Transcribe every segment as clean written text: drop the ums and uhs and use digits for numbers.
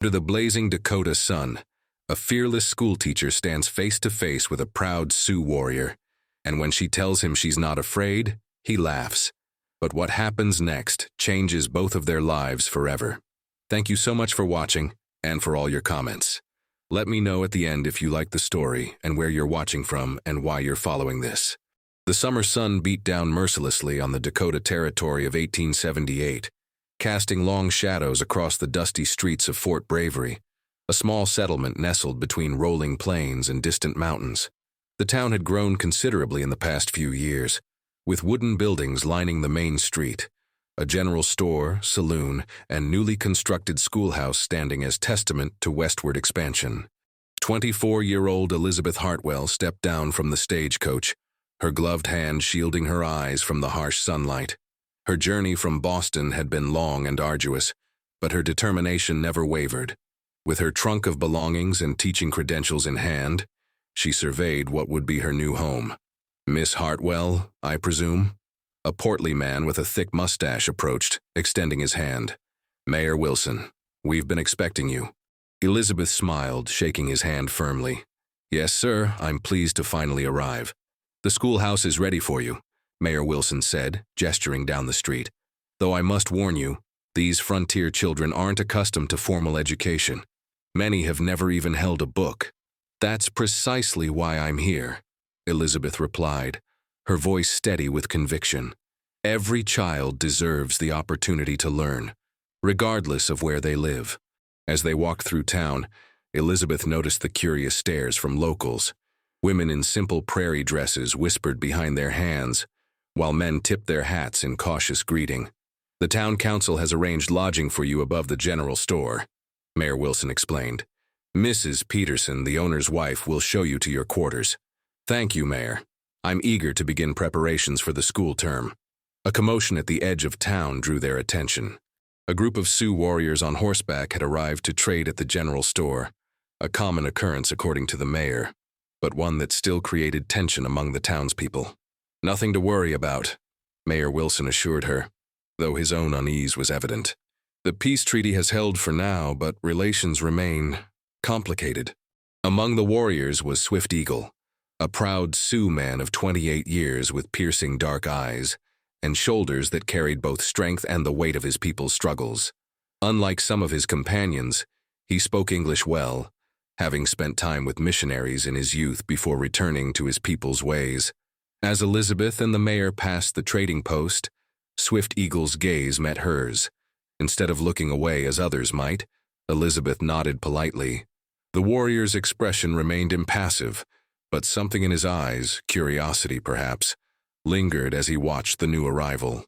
Under the blazing Dakota sun, a fearless schoolteacher stands face to face with a proud Sioux warrior, and when she tells him she's not afraid, he laughs. But what happens next changes both of their lives forever. Thank you so much for watching, and for all your comments. Let me know at the end if you like the story, and where you're watching from, and why you're following this. The summer sun beat down mercilessly on the Dakota Territory of 1878, casting long shadows across the dusty streets of Fort Bravery, a small settlement nestled between rolling plains and distant mountains. The town had grown considerably in the past few years, with wooden buildings lining the main street, a general store, saloon, and newly constructed schoolhouse standing as testament to westward expansion. 24-year-old Elizabeth Hartwell stepped down from the stagecoach, her gloved hand shielding her eyes from the harsh sunlight. Her journey from Boston had been long and arduous, but her determination never wavered. With her trunk of belongings and teaching credentials in hand, she surveyed what would be her new home. "Miss Hartwell, I presume?" A portly man with a thick mustache approached, extending his hand. "Mayor Wilson, we've been expecting you." Elizabeth smiled, shaking his hand firmly. "Yes, sir, I'm pleased to finally arrive." "The schoolhouse is ready for you," Mayor Wilson said, gesturing down the street. "Though I must warn you, these frontier children aren't accustomed to formal education. Many have never even held a book." "That's precisely why I'm here," Elizabeth replied, her voice steady with conviction. "Every child deserves the opportunity to learn, regardless of where they live." As they walked through town, Elizabeth noticed the curious stares from locals. Women in simple prairie dresses whispered behind their hands, while men tipped their hats in cautious greeting. "The town council has arranged lodging for you above the general store," Mayor Wilson explained. "Mrs. Peterson, the owner's wife, will show you to your quarters." "Thank you, Mayor. I'm eager to begin preparations for the school term." A commotion at the edge of town drew their attention. A group of Sioux warriors on horseback had arrived to trade at the general store, a common occurrence according to the mayor, but one that still created tension among the townspeople. "Nothing to worry about," Mayor Wilson assured her, though his own unease was evident. "The peace treaty has held for now, but relations remain complicated." Among the warriors was Swift Eagle, a proud Sioux man of 28 years with piercing dark eyes and shoulders that carried both strength and the weight of his people's struggles. Unlike some of his companions, he spoke English well, having spent time with missionaries in his youth before returning to his people's ways. As Elizabeth and the mayor passed the trading post, Swift Eagle's gaze met hers. Instead of looking away as others might, Elizabeth nodded politely. The warrior's expression remained impassive, but something in his eyes, curiosity perhaps, lingered as he watched the new arrival.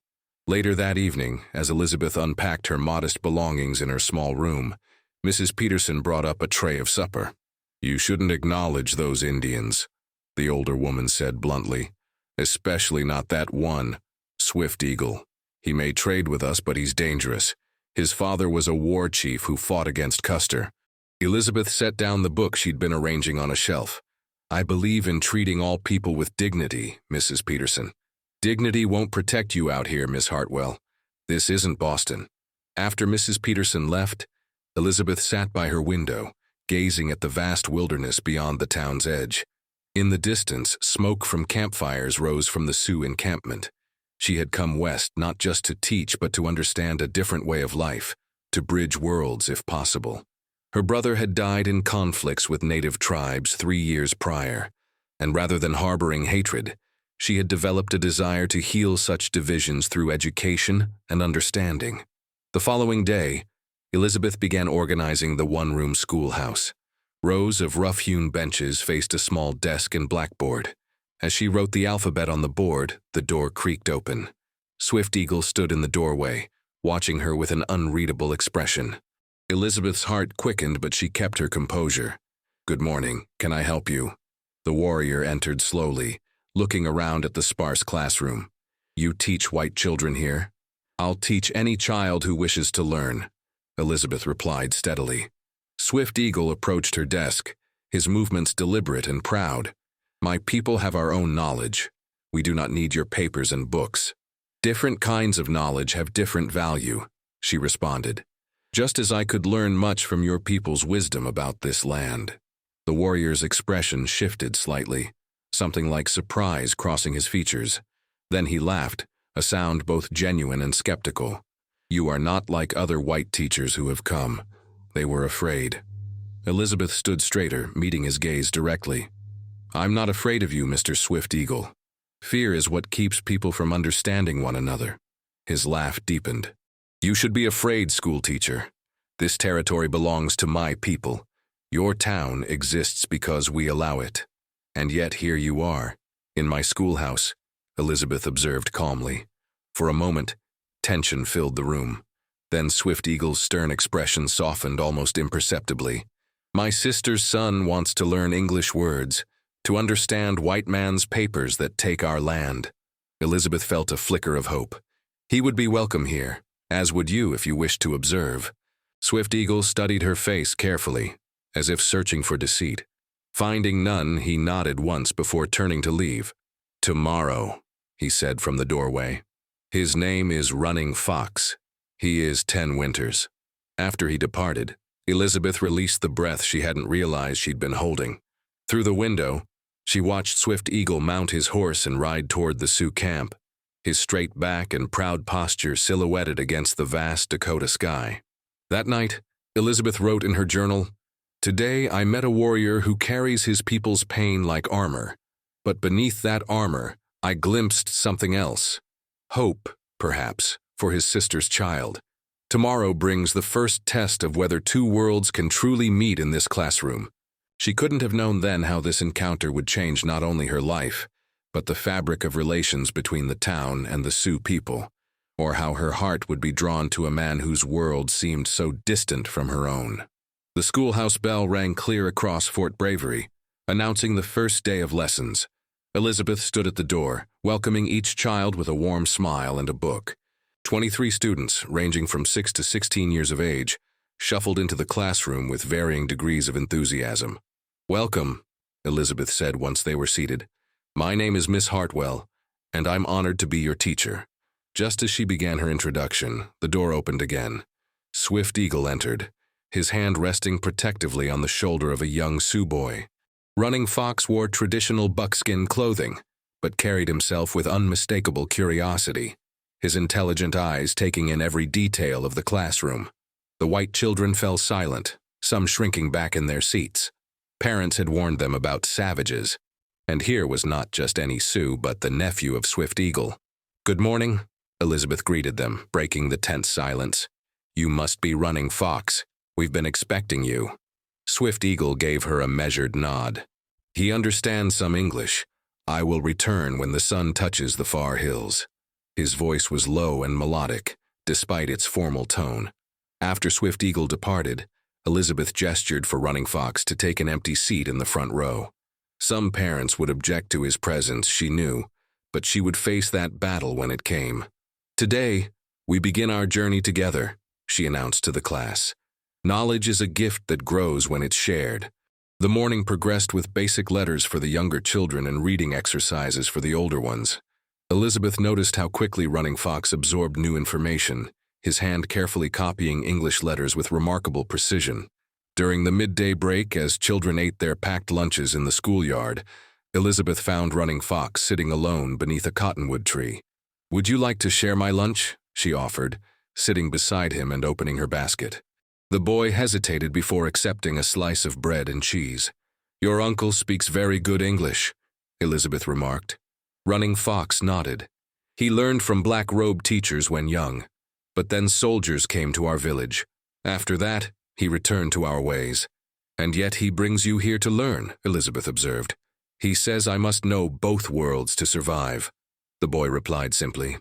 Later that evening, as Elizabeth unpacked her modest belongings in her small room, Mrs. Peterson brought up a tray of supper. "You shouldn't acknowledge those Indians," the older woman said bluntly. "Especially not that one, Swift Eagle. He may trade with us, but he's dangerous. His father was a war chief who fought against Custer." Elizabeth set down the book she'd been arranging on a shelf. "I believe in treating all people with dignity, Mrs. Peterson. Dignity won't protect you out here, Miss Hartwell. This isn't Boston." After Mrs. Peterson left, Elizabeth sat by her window, gazing at the vast wilderness beyond the town's edge. In the distance, smoke from campfires rose from the Sioux encampment. She had come west not just to teach but to understand a different way of life, to bridge worlds if possible. Her brother had died in conflicts with native tribes 3 years prior, and rather than harboring hatred, she had developed a desire to heal such divisions through education and understanding. The following day, Elizabeth began organizing the one-room schoolhouse. Rows of rough-hewn benches faced a small desk and blackboard. As she wrote the alphabet on the board, the door creaked open. Swift Eagle stood in the doorway, watching her with an unreadable expression. Elizabeth's heart quickened, but she kept her composure. "Good morning. Can I help you?" The warrior entered slowly, looking around at the sparse classroom. "You teach white children here?" "I'll teach any child who wishes to learn," Elizabeth replied steadily. Swift Eagle approached her desk, his movements deliberate and proud. "My people have our own knowledge. We do not need your papers and books." "Different kinds of knowledge have different value," she responded. just as I could learn much from your people's wisdom about this land." The warrior's expression shifted slightly, something like surprise crossing his features. Then he laughed, a sound both genuine and skeptical. "You are not like other white teachers who have come. They were afraid." Elizabeth stood straighter, meeting his gaze directly. "I'm not afraid of you, Mr. Swift Eagle. Fear is what keeps people from understanding one another." His laugh deepened. "You should be afraid, Schoolteacher. This territory belongs to my people. Your town exists because we allow it. And yet here you are, in my schoolhouse," Elizabeth observed calmly. For a moment, tension filled the room. Then Swift Eagle's stern expression softened almost imperceptibly. "My sister's son wants to learn English words, to understand white man's papers that take our land." Elizabeth felt a flicker of hope. "He would be welcome here, as would you if you wished to observe." Swift Eagle studied her face carefully, as if searching for deceit. Finding none, he nodded once before turning to leave. "Tomorrow," he said from the doorway. "His name is Running Fox. He is 10 winters." After he departed, Elizabeth released the breath she hadn't realized she'd been holding. Through the window, she watched Swift Eagle mount his horse and ride toward the Sioux camp, his straight back and proud posture silhouetted against the vast Dakota sky. That night, Elizabeth wrote in her journal, "Today I met a warrior who carries his people's pain like armor. But beneath that armor, I glimpsed something else. Hope, perhaps, for his sister's child. Tomorrow brings the first test of whether two worlds can truly meet in this classroom." She couldn't have known then how this encounter would change not only her life, but the fabric of relations between the town and the Sioux people, or how her heart would be drawn to a man whose world seemed so distant from her own. The schoolhouse bell rang clear across Fort Bravery, announcing the first day of lessons. Elizabeth stood at the door, welcoming each child with a warm smile and a book. 23 students, ranging from 6 to 16 years of age, shuffled into the classroom with varying degrees of enthusiasm. "Welcome," Elizabeth said once they were seated. "My name is Miss Hartwell, and I'm honored to be your teacher." Just as she began her introduction, the door opened again. Swift Eagle entered, his hand resting protectively on the shoulder of a young Sioux boy. Running Fox wore traditional buckskin clothing, but carried himself with unmistakable curiosity, his intelligent eyes taking in every detail of the classroom. The white children fell silent, some shrinking back in their seats. Parents had warned them about savages, and here was not just any Sioux, but the nephew of Swift Eagle. "Good morning," Elizabeth greeted them, breaking the tense silence. "You must be Running Fox. We've been expecting you." Swift Eagle gave her a measured nod. "He understands some English. I will return when the sun touches the far hills." His voice was low and melodic, despite its formal tone. After Swift Eagle departed, Elizabeth gestured for Running Fox to take an empty seat in the front row. Some parents would object to his presence, she knew, but she would face that battle when it came. "Today, we begin our journey together," she announced to the class. "Knowledge is a gift that grows when it's shared." The morning progressed with basic letters for the younger children and reading exercises for the older ones. Elizabeth noticed how quickly Running Fox absorbed new information, his hand carefully copying English letters with remarkable precision. During the midday break, as children ate their packed lunches in the schoolyard, Elizabeth found Running Fox sitting alone beneath a cottonwood tree. "Would you like to share my lunch?" she offered, sitting beside him and opening her basket. The boy hesitated before accepting a slice of bread and cheese. "Your uncle speaks very good English," Elizabeth remarked. Running Fox nodded. "He learned from black-robed teachers when young, but then soldiers came to our village. After that, he returned to our ways. And yet he brings you here to learn," Elizabeth observed. "He says I must know both worlds to survive," the boy replied simply.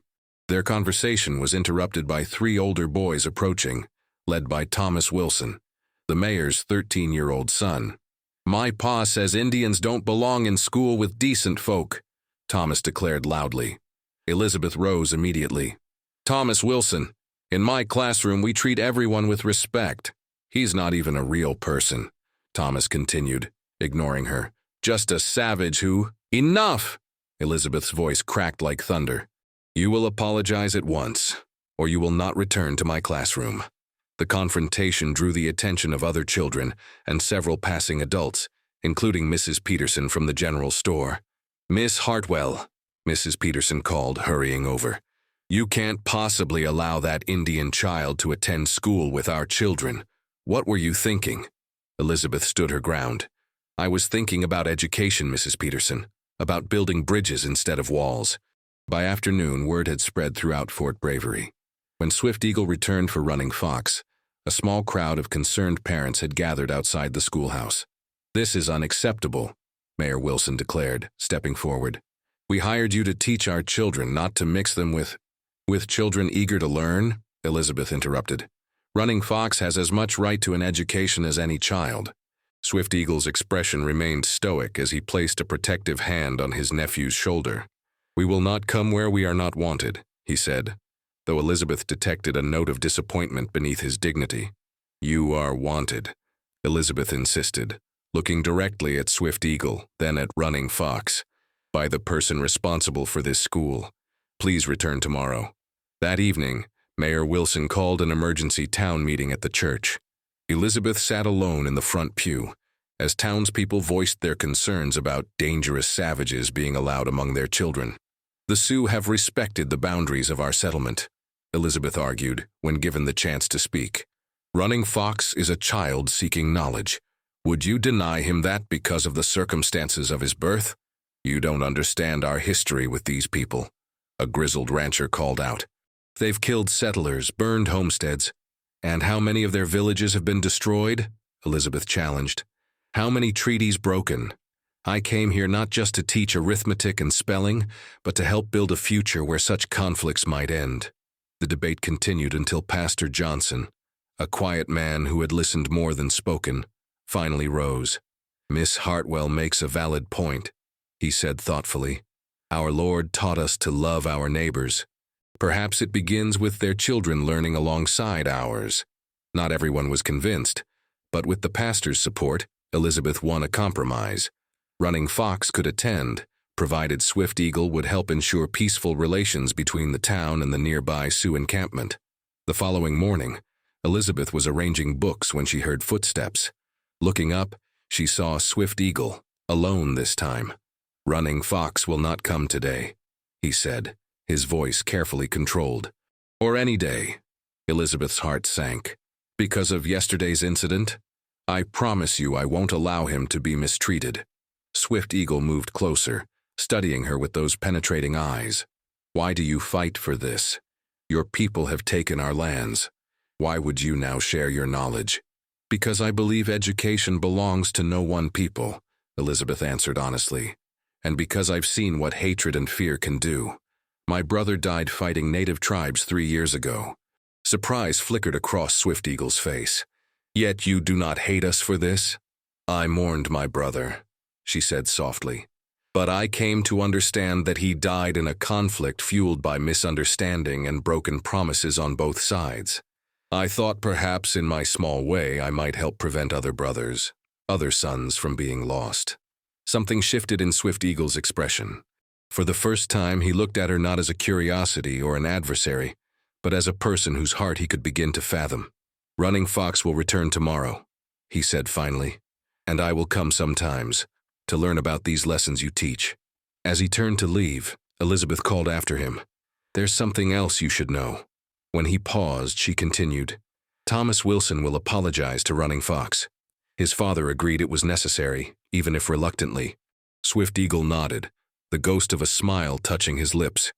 Their conversation was interrupted by 3 older boys approaching, led by Thomas Wilson, the mayor's 13-year-old son. "My pa says Indians don't belong in school with decent folk," Thomas declared loudly. Elizabeth rose immediately. "Thomas Wilson, in my classroom we treat everyone with respect. He's not even a real person," Thomas continued, ignoring her. "Just a savage who—" "Enough!" Elizabeth's voice cracked like thunder. "You will apologize at once, or you will not return to my classroom." The confrontation drew the attention of other children and several passing adults, including Mrs. Peterson from the general store. "Miss Hartwell," Mrs. Peterson called, hurrying over. "You can't possibly allow that Indian child to attend school with our children. What were you thinking?" Elizabeth stood her ground. "I was thinking about education, Mrs. Peterson, about building bridges instead of walls." By afternoon, word had spread throughout Fort Bravery. When Swift Eagle returned for Running Fox, a small crowd of concerned parents had gathered outside the schoolhouse. "This is unacceptable," Mayor Wilson declared, stepping forward. "We hired you to teach our children, not to mix them with children eager to learn," Elizabeth interrupted. "Running Fox has as much right to an education as any child." Swift Eagle's expression remained stoic as he placed a protective hand on his nephew's shoulder. "We will not come where we are not wanted," he said, though Elizabeth detected a note of disappointment beneath his dignity. "You are wanted," Elizabeth insisted, looking directly at Swift Eagle, then at Running Fox, "by the person responsible for this school. Please return tomorrow." That evening, Mayor Wilson called an emergency town meeting at the church. Elizabeth sat alone in the front pew, as townspeople voiced their concerns about dangerous savages being allowed among their children. "The Sioux have respected the boundaries of our settlement," Elizabeth argued, when given the chance to speak. "Running Fox is a child seeking knowledge. Would you deny him that because of the circumstances of his birth? You don't understand our history with these people," a grizzled rancher called out. "They've killed settlers, burned homesteads. And how many of their villages have been destroyed?" Elizabeth challenged. "How many treaties broken? I came here not just to teach arithmetic and spelling, but to help build a future where such conflicts might end." The debate continued until Pastor Johnson, a quiet man who had listened more than spoken, finally rose. "Miss Hartwell makes a valid point," he said thoughtfully. "Our Lord taught us to love our neighbors. Perhaps it begins with their children learning alongside ours." Not everyone was convinced, but with the pastor's support, Elizabeth won a compromise. Running Fox could attend, provided Swift Eagle would help ensure peaceful relations between the town and the nearby Sioux encampment. The following morning, Elizabeth was arranging books when she heard footsteps. Looking up, she saw Swift Eagle, alone this time. "Running Fox will not come today," he said, his voice carefully controlled. "Or any day." Elizabeth's heart sank. "Because of yesterday's incident? I promise you I won't allow him to be mistreated." Swift Eagle moved closer, studying her with those penetrating eyes. "Why do you fight for this? Your people have taken our lands. Why would you now share your knowledge?" "Because I believe education belongs to no one people," Elizabeth answered honestly. "And because I've seen what hatred and fear can do. My brother died fighting native tribes 3 years ago." Surprise flickered across Swift Eagle's face. "Yet you do not hate us for this?" "I mourned my brother," she said softly. "But I came to understand that he died in a conflict fueled by misunderstanding and broken promises on both sides. I thought perhaps in my small way I might help prevent other brothers, other sons from being lost." Something shifted in Swift Eagle's expression. For the first time, he looked at her not as a curiosity or an adversary, but as a person whose heart he could begin to fathom. "Running Fox will return tomorrow," he said finally, "and I will come sometimes, to learn about these lessons you teach." As he turned to leave, Elizabeth called after him. "There's something else you should know." When he paused, she continued, "Thomas Wilson will apologize to Running Fox." His father agreed it was necessary, even if reluctantly. Swift Eagle nodded, the ghost of a smile touching his lips.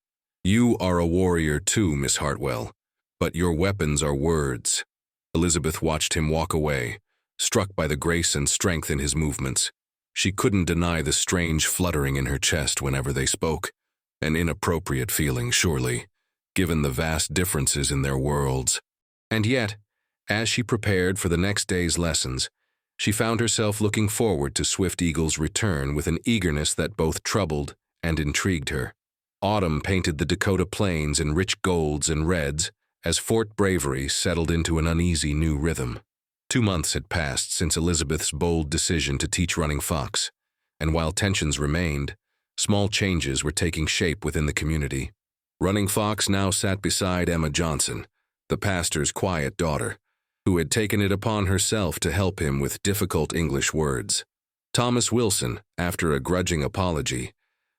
"You are a warrior too, Miss Hartwell, but your weapons are words." Elizabeth watched him walk away, struck by the grace and strength in his movements. She couldn't deny the strange fluttering in her chest whenever they spoke, an inappropriate feeling, surely, given the vast differences in their worlds. And yet, as she prepared for the next day's lessons, she found herself looking forward to Swift Eagle's return with an eagerness that both troubled and intrigued her. Autumn painted the Dakota plains in rich golds and reds as Fort Bravery settled into an uneasy new rhythm. 2 months had passed since Elizabeth's bold decision to teach Running Fox, and while tensions remained, small changes were taking shape within the community. Running Fox now sat beside Emma Johnson, the pastor's quiet daughter, who had taken it upon herself to help him with difficult English words. Thomas Wilson, after a grudging apology,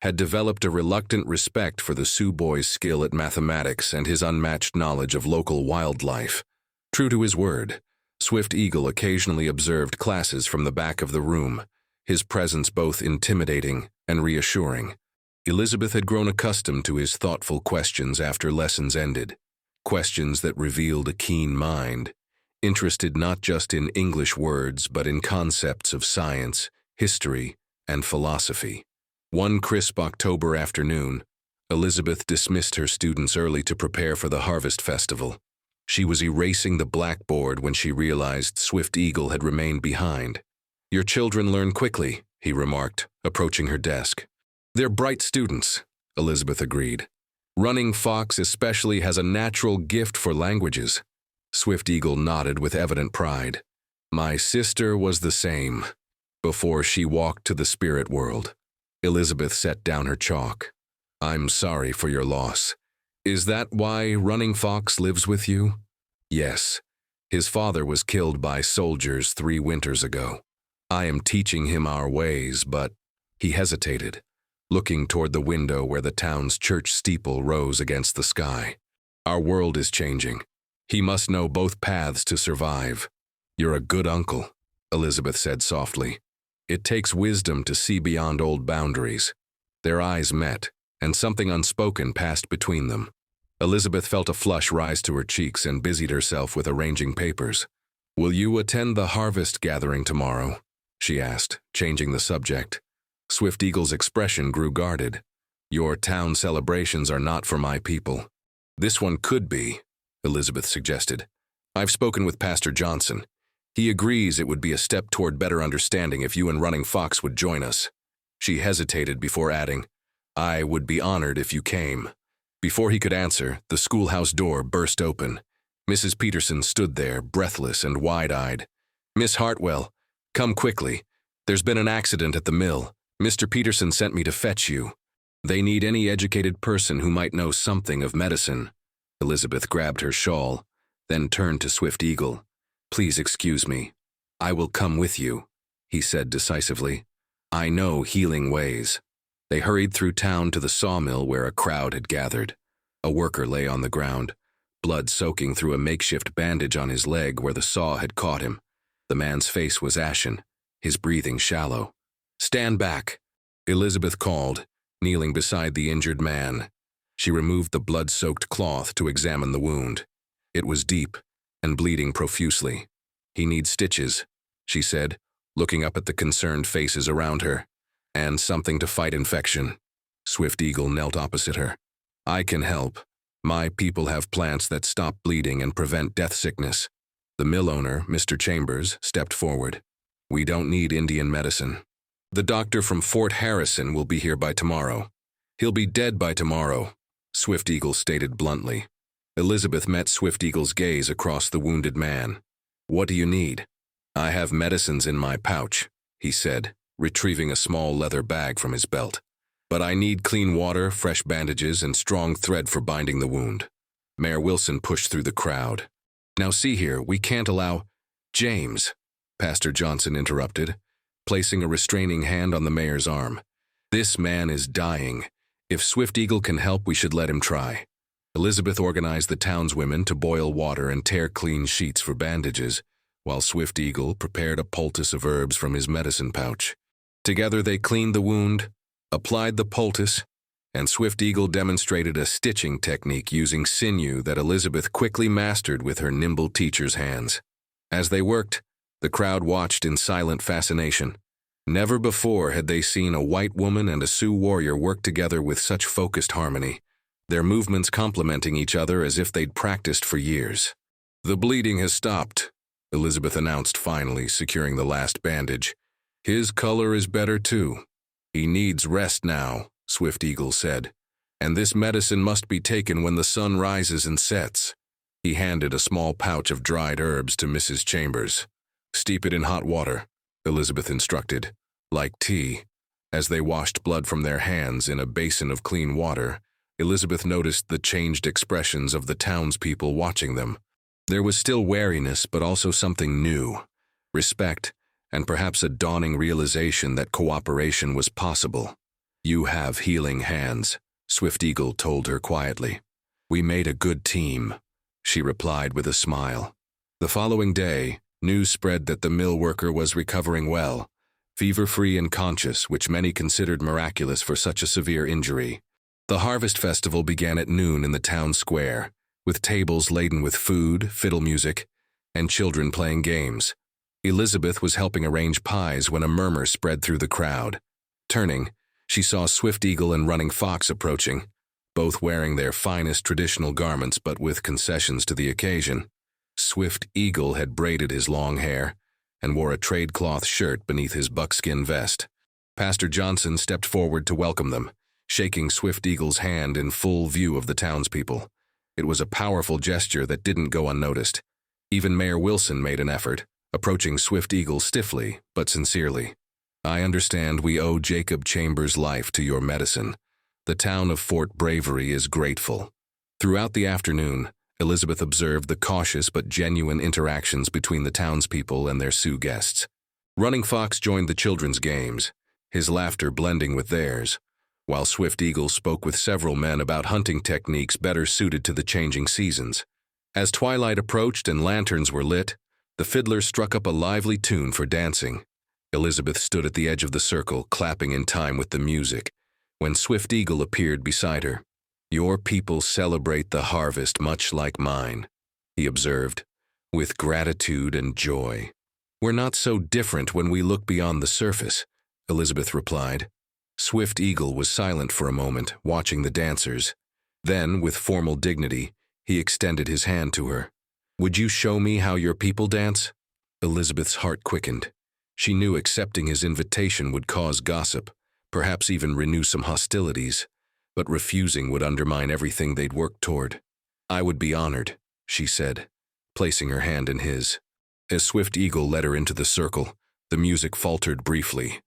had developed a reluctant respect for the Sioux boy's skill at mathematics and his unmatched knowledge of local wildlife. True to his word, Swift Eagle occasionally observed classes from the back of the room, his presence both intimidating and reassuring. Elizabeth had grown accustomed to his thoughtful questions after lessons ended, questions that revealed a keen mind, interested not just in English words but in concepts of science, history, and philosophy. One crisp October afternoon, Elizabeth dismissed her students early to prepare for the harvest festival. She was erasing the blackboard when she realized Swift Eagle had remained behind. "Your children learn quickly," he remarked, approaching her desk. "They're bright students," Elizabeth agreed. "Running Fox especially has a natural gift for languages." Swift Eagle nodded with evident pride. "My sister was the same, before she walked to the spirit world." Elizabeth set down her chalk. "I'm sorry for your loss. Is that why Running Fox lives with you?" "Yes. His father was killed by soldiers 3 winters ago. I am teaching him our ways, but—" He hesitated, looking toward the window where the town's church steeple rose against the sky. "Our world is changing. He must know both paths to survive." "You're a good uncle," Elizabeth said softly. "It takes wisdom to see beyond old boundaries." Their eyes met, and something unspoken passed between them. Elizabeth felt a flush rise to her cheeks and busied herself with arranging papers. "Will you attend the harvest gathering tomorrow?" she asked, changing the subject. Swift Eagle's expression grew guarded. "Your town celebrations are not for my people." "This one could be," Elizabeth suggested. "I've spoken with Pastor Johnson. He agrees it would be a step toward better understanding if you and Running Fox would join us." She hesitated before adding, "I would be honored if you came." Before he could answer, the schoolhouse door burst open. Mrs. Peterson stood there, breathless and wide-eyed. "Miss Hartwell, come quickly. There's been an accident at the mill. Mr. Peterson sent me to fetch you. They need any educated person who might know something of medicine." Elizabeth grabbed her shawl, then turned to Swift Eagle. "Please excuse me. I will come with you," he said decisively. "I know healing ways." They hurried through town to the sawmill where a crowd had gathered. A worker lay on the ground, blood soaking through a makeshift bandage on his leg where the saw had caught him. The man's face was ashen, his breathing shallow. "Stand back," Elizabeth called, kneeling beside the injured man. She removed the blood-soaked cloth to examine the wound. It was deep and bleeding profusely. "He needs stitches," she said, looking up at the concerned faces around her. "And something to fight infection." Swift Eagle knelt opposite her. "I can help. My people have plants that stop bleeding and prevent death sickness." The mill owner, Mr. Chambers, stepped forward. "We don't need Indian medicine. The doctor from Fort Harrison will be here by tomorrow." "He'll be dead by tomorrow," Swift Eagle stated bluntly. Elizabeth met Swift Eagle's gaze across the wounded man. "What do you need?" "I have medicines in my pouch," he said, retrieving a small leather bag from his belt. "But I need clean water, fresh bandages, and strong thread for binding the wound." Mayor Wilson pushed through the crowd. "Now see here, we can't allow—" "James," Pastor Johnson interrupted, placing a restraining hand on the mayor's arm. "This man is dying. If Swift Eagle can help, we should let him try." Elizabeth organized the townswomen to boil water and tear clean sheets for bandages, while Swift Eagle prepared a poultice of herbs from his medicine pouch. Together they cleaned the wound, applied the poultice, and Swift Eagle demonstrated a stitching technique using sinew that Elizabeth quickly mastered with her nimble teacher's hands. As they worked, the crowd watched in silent fascination. Never before had they seen a white woman and a Sioux warrior work together with such focused harmony, their movements complementing each other as if they'd practiced for years. "The bleeding has stopped," Elizabeth announced finally, securing the last bandage. "His color is better too. He needs rest now," Swift Eagle said, "and this medicine must be taken when the sun rises and sets." He handed a small pouch of dried herbs to Mrs. Chambers. "Steep it in hot water," Elizabeth instructed, "like tea." As they washed blood from their hands in a basin of clean water, Elizabeth noticed the changed expressions of the townspeople watching them. There was still wariness, but also something new, respect, and perhaps a dawning realization that cooperation was possible. "You have healing hands," Swift Eagle told her quietly. "We made a good team," she replied with a smile. The following day, news spread that the mill worker was recovering well, fever-free and conscious, which many considered miraculous for such a severe injury. The harvest festival began at noon in the town square, with tables laden with food, fiddle music, and children playing games. Elizabeth was helping arrange pies when a murmur spread through the crowd. Turning, she saw Swift Eagle and Running Fox approaching, both wearing their finest traditional garments but with concessions to the occasion. Swift Eagle had braided his long hair and wore a trade-cloth shirt beneath his buckskin vest. Pastor Johnson stepped forward to welcome them, shaking Swift Eagle's hand in full view of the townspeople. It was a powerful gesture that didn't go unnoticed. Even Mayor Wilson made an effort, approaching Swift Eagle stiffly but sincerely. "I understand we owe Jacob Chambers' life to your medicine. The town of Fort Bravery is grateful." Throughout the afternoon, Elizabeth observed the cautious but genuine interactions between the townspeople and their Sioux guests. Running Fox joined the children's games, his laughter blending with theirs, while Swift Eagle spoke with several men about hunting techniques better suited to the changing seasons. As twilight approached and lanterns were lit, the fiddler struck up a lively tune for dancing. Elizabeth stood at the edge of the circle, clapping in time with the music, when Swift Eagle appeared beside her. "Your people celebrate the harvest much like mine," he observed, "with gratitude and joy." "We're not so different when we look beyond the surface," Elizabeth replied. Swift Eagle was silent for a moment, watching the dancers. Then, with formal dignity, he extended his hand to her. "Would you show me how your people dance?" Elizabeth's heart quickened. She knew accepting his invitation would cause gossip, perhaps even renew some hostilities, but refusing would undermine everything they'd worked toward. "I would be honored," she said, placing her hand in his. As Swift Eagle led her into the circle, the music faltered briefly.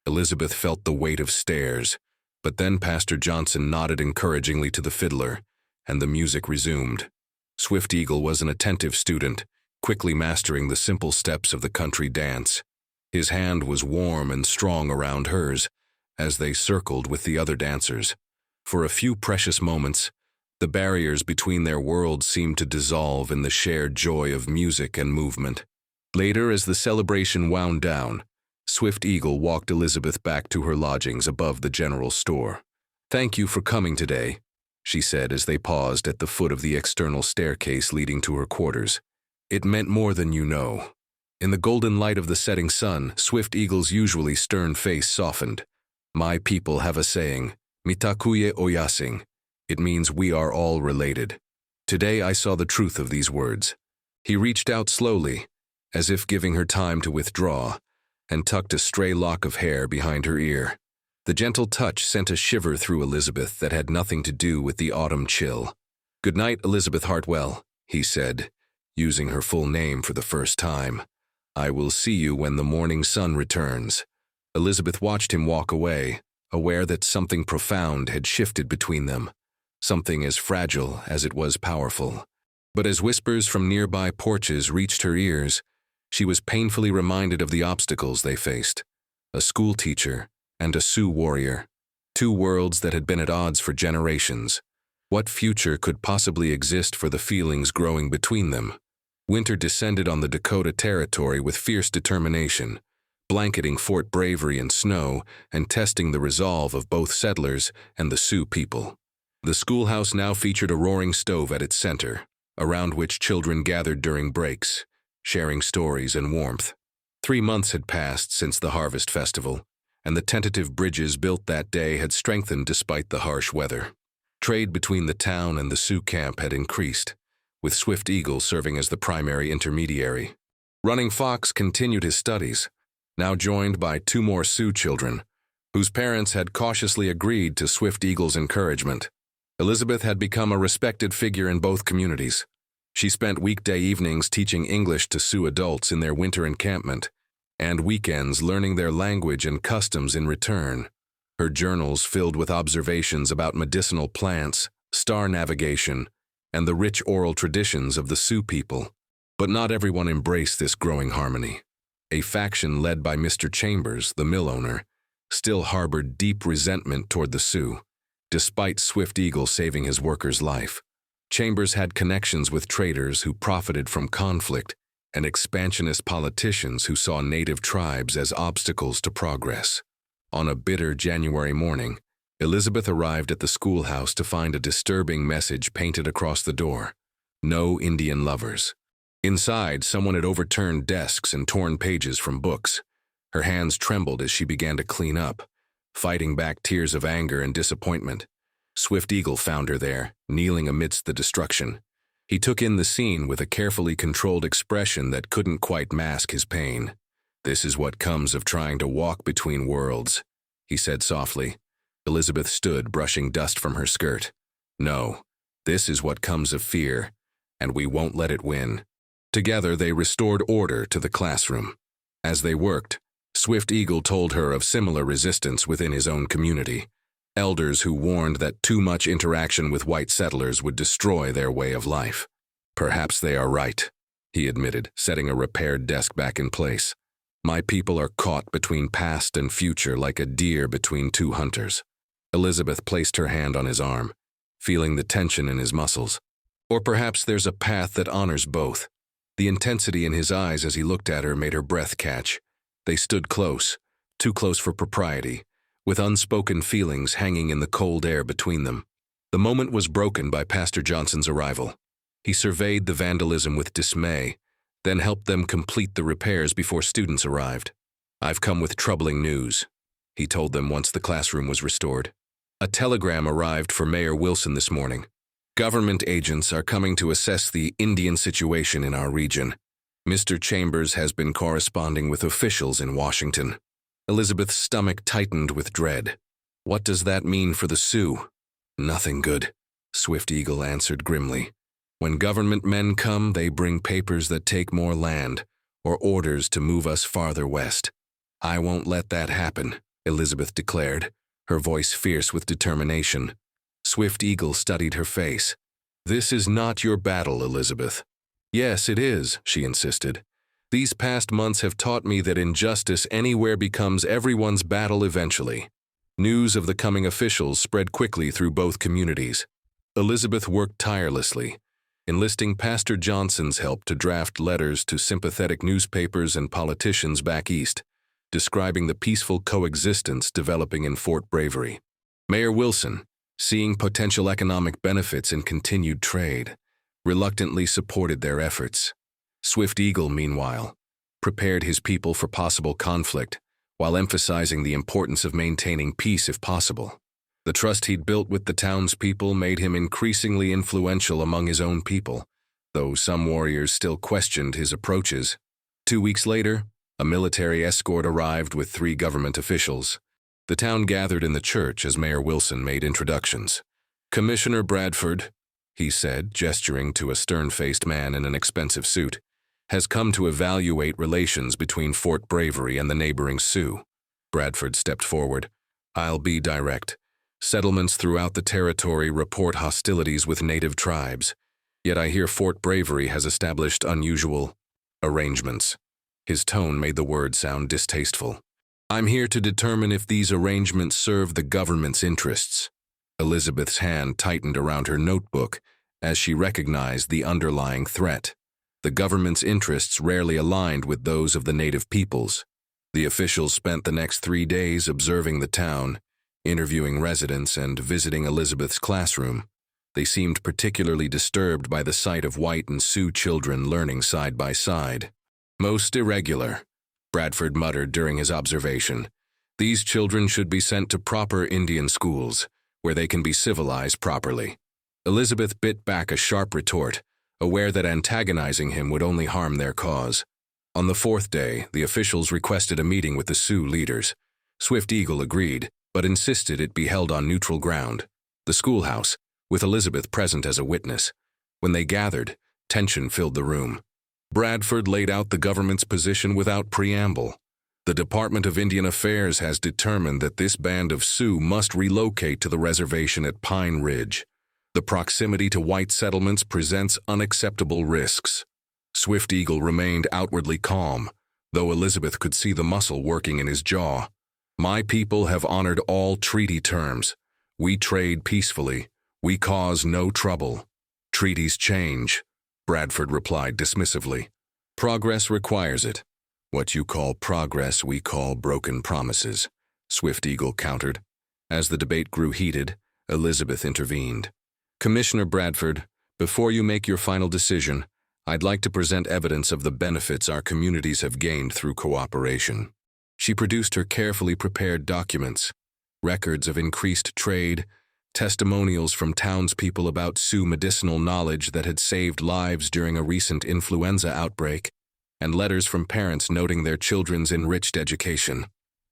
Elizabeth felt the weight of stares, but then Pastor Johnson nodded encouragingly to the fiddler, and the music resumed. Swift Eagle was an attentive student, quickly mastering the simple steps of the country dance. His hand was warm and strong around hers as they circled with the other dancers. For a few precious moments, the barriers between their worlds seemed to dissolve in the shared joy of music and movement. Later, as the celebration wound down, Swift Eagle walked Elizabeth back to her lodgings above the general store. "Thank you for coming today," she said as they paused at the foot of the external staircase leading to her quarters. "It meant more than you know." In the golden light of the setting sun, Swift Eagle's usually stern face softened. "My people have a saying, mitakuye oyasing. It means we are all related. Today I saw the truth of these words." He reached out slowly, as if giving her time to withdraw, and tucked a stray lock of hair behind her ear. The gentle touch sent a shiver through Elizabeth that had nothing to do with the autumn chill. "Good night, Elizabeth Hartwell," he said, using her full name for the first time. "I will see you when the morning sun returns." Elizabeth watched him walk away, aware that something profound had shifted between them, something as fragile as it was powerful. But as whispers from nearby porches reached her ears, she was painfully reminded of the obstacles they faced. A schoolteacher and a Sioux warrior, two worlds that had been at odds for generations. What future could possibly exist for the feelings growing between them? Winter descended on the Dakota Territory with fierce determination, blanketing Fort Bravery in snow and testing the resolve of both settlers and the Sioux people. The schoolhouse now featured a roaring stove at its center, around which children gathered during breaks, sharing stories and warmth. 3 months had passed since the harvest festival, and the tentative bridges built that day had strengthened despite the harsh weather. Trade between the town and the Sioux camp had increased, with Swift Eagle serving as the primary intermediary. Running Fox continued his studies, now joined by 2 more Sioux children, whose parents had cautiously agreed to Swift Eagle's encouragement. Elizabeth had become a respected figure in both communities. She spent weekday evenings teaching English to Sioux adults in their winter encampment, and weekends learning their language and customs in return. Her journals filled with observations about medicinal plants, star navigation, and the rich oral traditions of the Sioux people. But not everyone embraced this growing harmony. A faction led by Mr. Chambers, the mill owner, still harbored deep resentment toward the Sioux, despite Swift Eagle saving his worker's life. Chambers had connections with traders who profited from conflict and expansionist politicians who saw native tribes as obstacles to progress. On a bitter January morning, Elizabeth arrived at the schoolhouse to find a disturbing message painted across the door: "No Indian lovers." Inside, someone had overturned desks and torn pages from books. Her hands trembled as she began to clean up, fighting back tears of anger and disappointment. Swift Eagle found her there, kneeling amidst the destruction. He took in the scene with a carefully controlled expression that couldn't quite mask his pain. "This is what comes of trying to walk between worlds," he said softly. Elizabeth stood, brushing dust from her skirt. "No, this is what comes of fear, and we won't let it win." Together, they restored order to the classroom. As they worked, Swift Eagle told her of similar resistance within his own community. Elders who warned that too much interaction with white settlers would destroy their way of life. "Perhaps they are right," he admitted, setting a repaired desk back in place. "My people are caught between past and future like a deer between two hunters." Elizabeth placed her hand on his arm, feeling the tension in his muscles. "Or perhaps there's a path that honors both." The intensity in his eyes as he looked at her made her breath catch. They stood close, too close for propriety, with unspoken feelings hanging in the cold air between them. The moment was broken by Pastor Johnson's arrival. He surveyed the vandalism with dismay, then helped them complete the repairs before students arrived. "I've come with troubling news," he told them once the classroom was restored. "A telegram arrived for Mayor Wilson this morning. Government agents are coming to assess the Indian situation in our region. Mr. Chambers has been corresponding with officials in Washington." Elizabeth's stomach tightened with dread. "What does that mean for the Sioux?" "Nothing good," Swift Eagle answered grimly. "When government men come, they bring papers that take more land, or orders to move us farther west. I won't let that happen," Elizabeth declared, her voice fierce with determination. Swift Eagle studied her face. "This is not your battle, Elizabeth." "Yes, it is," she insisted. "These past months have taught me that injustice anywhere becomes everyone's battle eventually." News of the coming officials spread quickly through both communities. Elizabeth worked tirelessly, enlisting Pastor Johnson's help to draft letters to sympathetic newspapers and politicians back east, describing the peaceful coexistence developing in Fort Bravery. Mayor Wilson, seeing potential economic benefits in continued trade, reluctantly supported their efforts. Swift Eagle, meanwhile, prepared his people for possible conflict, while emphasizing the importance of maintaining peace if possible. The trust he'd built with the townspeople made him increasingly influential among his own people, though some warriors still questioned his approaches. 2 weeks later, a military escort arrived with 3 government officials. The town gathered in the church as Mayor Wilson made introductions. "Commissioner Bradford," he said, gesturing to a stern-faced man in an expensive suit, "has come to evaluate relations between Fort Bravery and the neighboring Sioux." Bradford stepped forward. "I'll be direct. Settlements throughout the territory report hostilities with native tribes, yet I hear Fort Bravery has established unusual arrangements." His tone made the word sound distasteful. "I'm here to determine if these arrangements serve the government's interests." Elizabeth's hand tightened around her notebook as she recognized the underlying threat. The government's interests rarely aligned with those of the native peoples. The officials spent the next 3 days observing the town, interviewing residents, and visiting Elizabeth's classroom. They seemed particularly disturbed by the sight of white and Sioux children learning side by side. "Most irregular," Bradford muttered during his observation. "These children should be sent to proper Indian schools, where they can be civilized properly." Elizabeth bit back a sharp retort, aware that antagonizing him would only harm their cause. On the 4th day, the officials requested a meeting with the Sioux leaders. Swift Eagle agreed, but insisted it be held on neutral ground, the schoolhouse, with Elizabeth present as a witness. When they gathered, tension filled the room. Bradford laid out the government's position without preamble. "The Department of Indian Affairs has determined that this band of Sioux must relocate to the reservation at Pine Ridge. The proximity to white settlements presents unacceptable risks. Swift Eagle remained outwardly calm, though Elizabeth could see the muscle working in his jaw. My people have honored all treaty terms. We trade peacefully. We cause no trouble. Treaties change, Bradford replied dismissively. Progress requires it. What you call progress, we call broken promises, Swift Eagle countered. As the debate grew heated, Elizabeth intervened. Commissioner Bradford, before you make your final decision, I'd like to present evidence of the benefits our communities have gained through cooperation. She produced her carefully prepared documents, records of increased trade, testimonials from townspeople about Sioux medicinal knowledge that had saved lives during a recent influenza outbreak, and letters from parents noting their children's enriched education.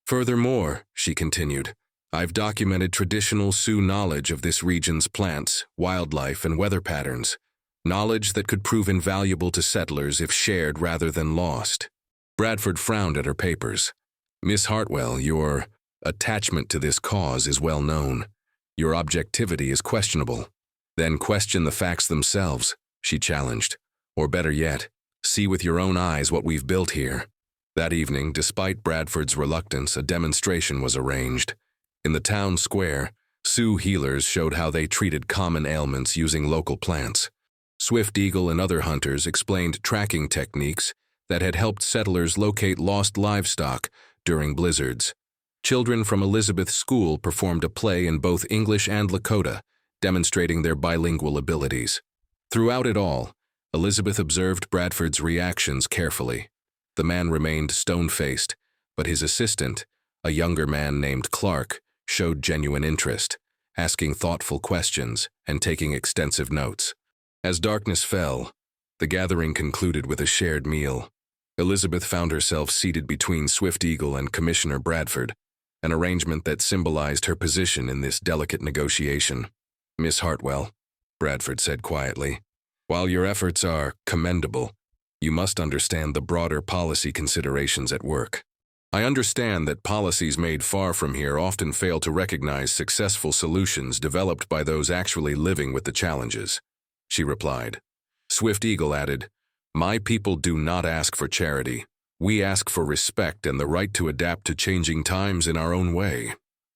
Furthermore, she continued, I've documented traditional Sioux knowledge of this region's plants, wildlife, and weather patterns, knowledge that could prove invaluable to settlers if shared rather than lost. Bradford frowned at her papers. Miss Hartwell, your attachment to this cause is well known. Your objectivity is questionable. Then question the facts themselves, she challenged. Or better yet, see with your own eyes what we've built here. That evening, despite Bradford's reluctance, a demonstration was arranged. In the town square, Sioux healers showed how they treated common ailments using local plants. Swift Eagle and other hunters explained tracking techniques that had helped settlers locate lost livestock during blizzards. Children from Elizabeth's school performed a play in both English and Lakota, demonstrating their bilingual abilities. Throughout it all, Elizabeth observed Bradford's reactions carefully. The man remained stone-faced, but his assistant, a younger man named Clark, showed genuine interest, asking thoughtful questions and taking extensive notes. As darkness fell, the gathering concluded with a shared meal. Elizabeth found herself seated between Swift Eagle and Commissioner Bradford, an arrangement that symbolized her position in this delicate negotiation. Miss Hartwell, Bradford said quietly, while your efforts are commendable, you must understand the broader policy considerations at work. I understand that policies made far from here often fail to recognize successful solutions developed by those actually living with the challenges, she replied. Swift Eagle added, My people do not ask for charity. We ask for respect and the right to adapt to changing times in our own way.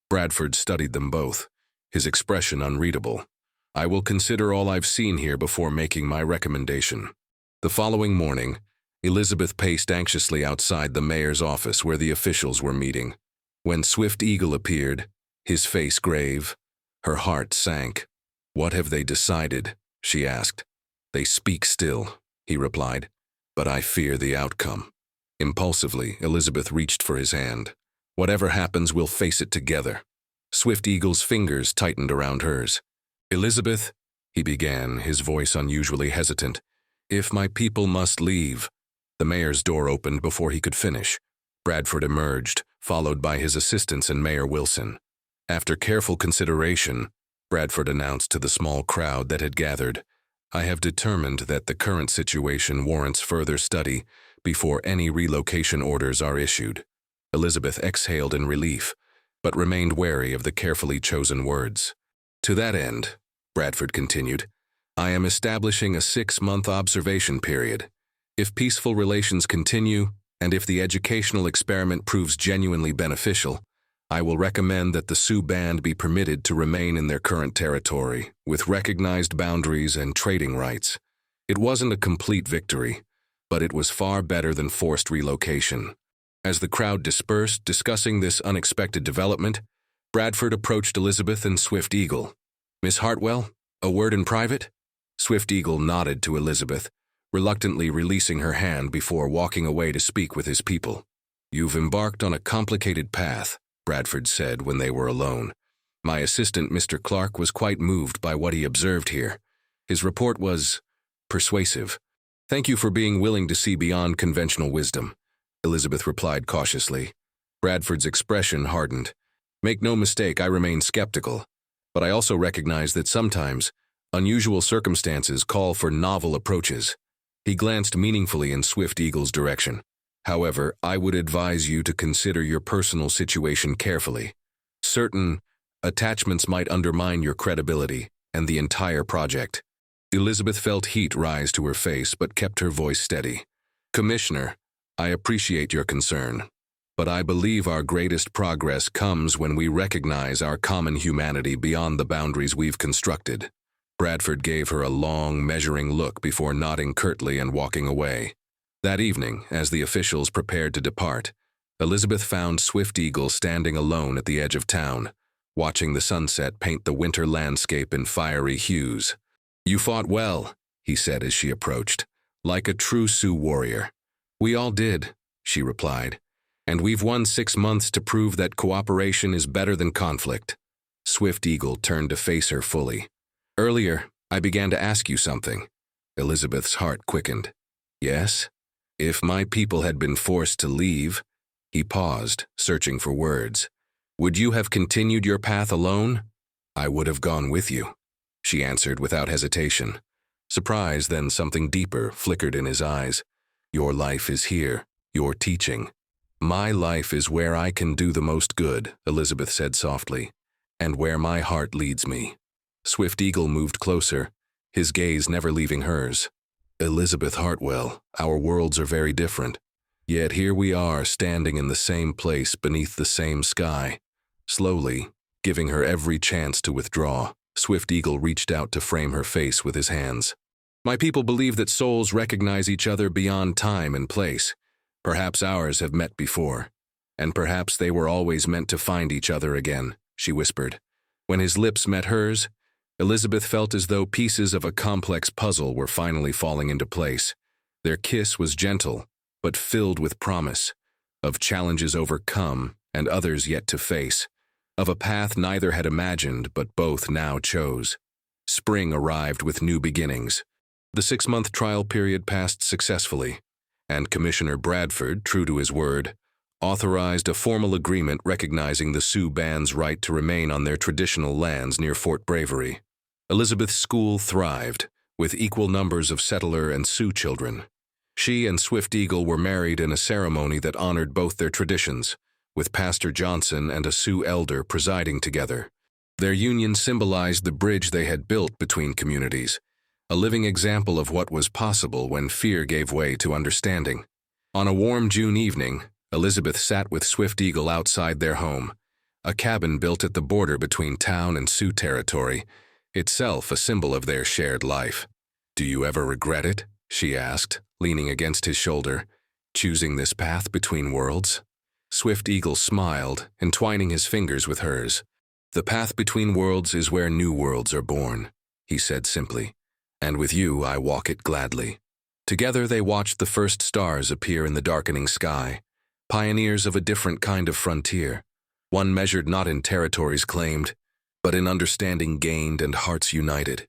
Bradford studied them both, his expression unreadable. I will consider all I've seen here before making my recommendation. The following morning, Elizabeth paced anxiously outside the mayor's office where the officials were meeting. When Swift Eagle appeared, his face grave, her heart sank. What have they decided? She asked. They speak still, he replied, but I fear the outcome. Impulsively, Elizabeth reached for his hand. Whatever happens, we'll face it together. Swift Eagle's fingers tightened around hers. Elizabeth, he began, his voice unusually hesitant, if my people must leave. The mayor's door opened before he could finish. Bradford emerged, followed by his assistants and Mayor Wilson. After careful consideration, Bradford announced to the small crowd that had gathered, I have determined that the current situation warrants further study before any relocation orders are issued. Elizabeth exhaled in relief, but remained wary of the carefully chosen words. To that end, Bradford continued, I am establishing a 6-month observation period. If peaceful relations continue, and if the educational experiment proves genuinely beneficial, I will recommend that the Sioux Band be permitted to remain in their current territory, with recognized boundaries and trading rights. It wasn't a complete victory, but it was far better than forced relocation. As the crowd dispersed, discussing this unexpected development, Bradford approached Elizabeth and Swift Eagle. Miss Hartwell, a word in private? Swift Eagle nodded to Elizabeth, reluctantly releasing her hand before walking away to speak with his people. You've embarked on a complicated path, Bradford said when they were alone. My assistant, Mr. Clark, was quite moved by what he observed here. His report was persuasive. Thank you for being willing to see beyond conventional wisdom, Elizabeth replied cautiously. Bradford's expression hardened. Make no mistake, I remain skeptical, but I also recognize that sometimes unusual circumstances call for novel approaches. He glanced meaningfully in Swift Eagle's direction. However, I would advise you to consider your personal situation carefully. Certain attachments might undermine your credibility, and the entire project. Elizabeth felt heat rise to her face but kept her voice steady. Commissioner, I appreciate your concern, but I believe our greatest progress comes when we recognize our common humanity beyond the boundaries we've constructed. Bradford gave her a long, measuring look before nodding curtly and walking away. That evening, as the officials prepared to depart, Elizabeth found Swift Eagle standing alone at the edge of town, watching the sunset paint the winter landscape in fiery hues. "You fought well," he said as she approached, "like a true Sioux warrior." "We all did," she replied, "and we've won 6 months to prove that cooperation is better than conflict." Swift Eagle turned to face her fully. "Earlier, I began to ask you something." Elizabeth's heart quickened. "Yes? If my people had been forced to leave," he paused, searching for words, "would you have continued your path alone?" "I would have gone with you," she answered without hesitation. Surprise, then something deeper, flickered in his eyes. "Your life is here, your teaching." "My life is where I can do the most good," Elizabeth said softly, "and where my heart leads me." Swift Eagle moved closer, his gaze never leaving hers. "Elizabeth Hartwell, our worlds are very different. Yet here we are, standing in the same place beneath the same sky." Slowly, giving her every chance to withdraw, Swift Eagle reached out to frame her face with his hands. "My people believe that souls recognize each other beyond time and place. Perhaps ours have met before, and perhaps they were always meant to find each other again," she whispered. When his lips met hers, Elizabeth felt as though pieces of a complex puzzle were finally falling into place. Their kiss was gentle, but filled with promise, of challenges overcome and others yet to face, of a path neither had imagined but both now chose. Spring arrived with new beginnings. The 6-month trial period passed successfully, and Commissioner Bradford, true to his word, authorized a formal agreement recognizing the Sioux band's right to remain on their traditional lands near Fort Bravery. Elizabeth's school thrived, with equal numbers of settler and Sioux children. She and Swift Eagle were married in a ceremony that honored both their traditions, with Pastor Johnson and a Sioux elder presiding together. Their union symbolized the bridge they had built between communities, a living example of what was possible when fear gave way to understanding. On a warm June evening, Elizabeth sat with Swift Eagle outside their home, a cabin built at the border between town and Sioux Territory, itself a symbol of their shared life. "Do you ever regret it?" she asked, leaning against his shoulder, "choosing this path between worlds?" Swift Eagle smiled, entwining his fingers with hers. "The path between worlds is where new worlds are born," he said simply, "and with you I walk it gladly." Together they watched the first stars appear in the darkening sky, pioneers of a different kind of frontier, one measured not in territories claimed, but in understanding gained and hearts united.